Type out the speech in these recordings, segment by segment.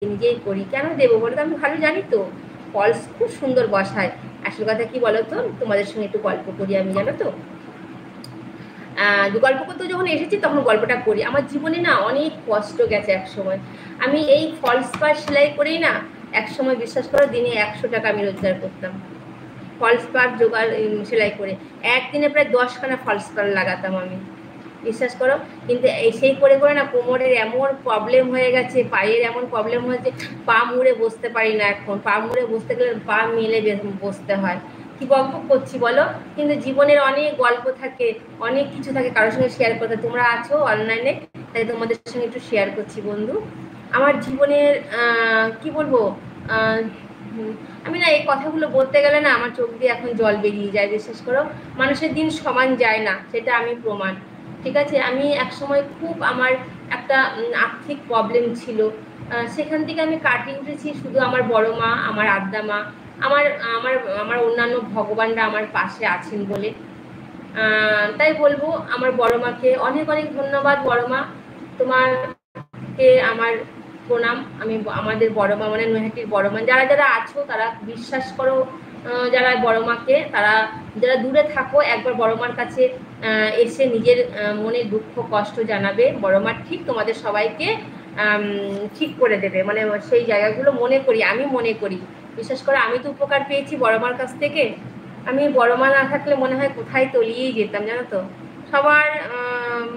নিজেই করি। কেন দেবো বলো তো? আমি ভালো জানি তো। ফলস খুব সুন্দর বসায়। আসল কথা কি বলো তো, তোমাদের সঙ্গে একটু গল্প করি আমি, জানো তো। গল্প করতে যখন এসেছি তখন গল্পটা করি। আমার জীবনে না অনেক কষ্ট গেছে এক সময়। আমি এই ফলস পাড় সেলাই করেই না এক সময়, বিশ্বাস করো, দিনে 100 টাকা আমি রোজগার করতাম। ফলস পাড় জোগাড় সেলাই করে একদিনে প্রায় 10খানা ফলস পাড় লাগাতাম আমি, বিশ্বাস করো। কিন্তু এই সেই করে করে না কোমরের এমন প্রবলেম হয়ে গেছে, পায়ের এমন প্রবলেম হয়েছে, পা মুড়ে বসতে পারি না এখন। পা মুড়ে বসতে গেলে পা মেলে বসতে হয়। কি গল্প করছি বলো? কিন্তু জীবনের অনেক গল্প থাকে, অনেক কিছু থাকে কারোর সঙ্গে শেয়ার করতে। তোমরা আছো অনলাইনে, তাই তোমাদের সঙ্গে একটু শেয়ার করছি বন্ধু। আমার জীবনের কি বলবো, আমি না এই কথাগুলো বলতে গেলে না আমার চোখ দিয়ে এখন জল বেরিয়ে যায়, বিশ্বাস করো। মানুষের দিন সমান যায় না, সেটা আমি প্রমাণ। ঠিক আছে, আমি একসময় খুব আমার একটা আর্থিক প্রবলেম ছিল। সেখান থেকে আমি কাটিয়ে উঠেছি শুধু আমার বড় মা, আমার আদ্যা মা, আমার আমার আমার অন্যান্য ভগবানরা আমার পাশে আছেন বলে। তাই বলবো আমার বড় মাকে অনেক অনেক ধন্যবাদ। বড় মা, তোমারকে আমার প্রণাম। আমি আমাদের বড় মা মানে নৈহাটির বড় মা, যারা যারা আছো তারা বিশ্বাস করো, যারা বড় মাকে, তারা যারা দূরে থাকো একবার বড় মার কাছে এসে নিজের মনের দুঃখ কষ্ট জানাবে। বড় মা ঠিক তোমাদের সবাইকে ঠিক করে দেবে, মানে সেই জায়গাগুলো মনে করি, আমি মনে করি। বিশেষ করে আমি তো উপকার পেয়েছি বড় মার কাছ থেকে। আমি বড় মা না থাকলে মনে হয় কোথায় তলিয়েই যেতাম, জানো তো। সবার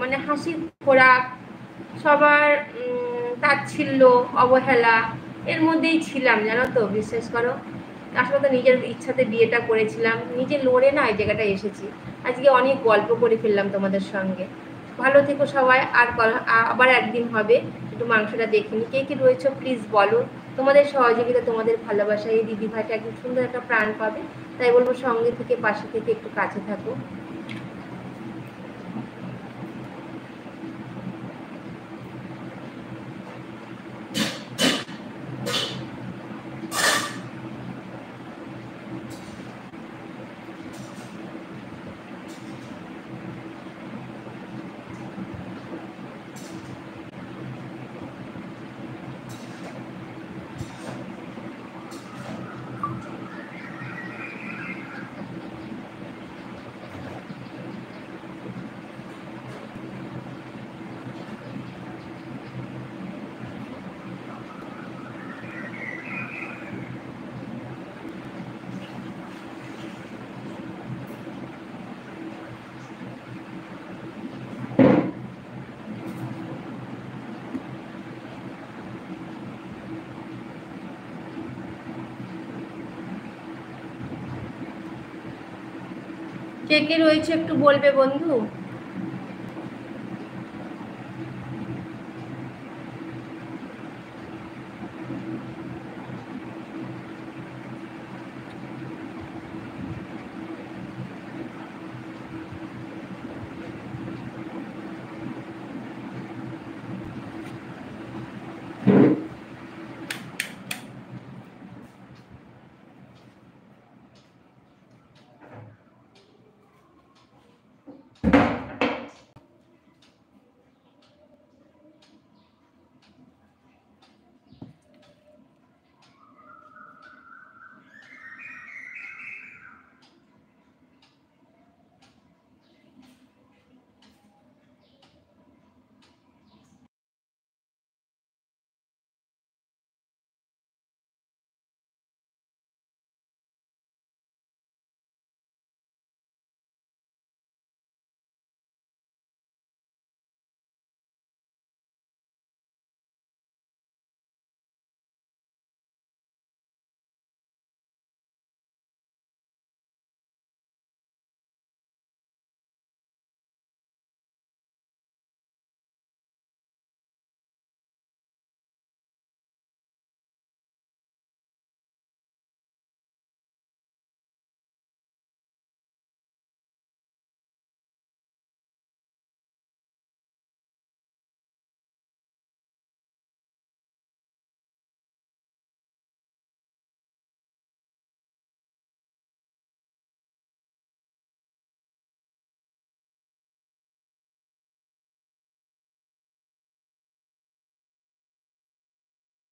মানে হাসির খোরাক, সবার তাচ্ছিল্য, অবহেলা, এর মধ্যেই ছিলাম, জানো তো, বিশ্বাস করো। আসলে তো নিজের ইচ্ছাতে বিয়েটা করেছিলাম, নিজে লড়ে না এই জায়গাটা এসেছি। আজকে অনেক গল্প করে ফেললাম তোমাদের সঙ্গে। ভালো থেকো সবাই। আর আবার একদিন হবে, একটু মাংসটা দেখিনি। কে কে রয়েছে প্লিজ বলো। তোমাদের সহযোগিতা, তোমাদের ভালোবাসা, এই দিদি ভাইটা একদম সুন্দর একটা প্রাণ পাবে। তাই বলবো সঙ্গে থেকে, পাশে থেকে একটু কাছে থাকো। কে কে রয়েছে একটু বলবে বন্ধু।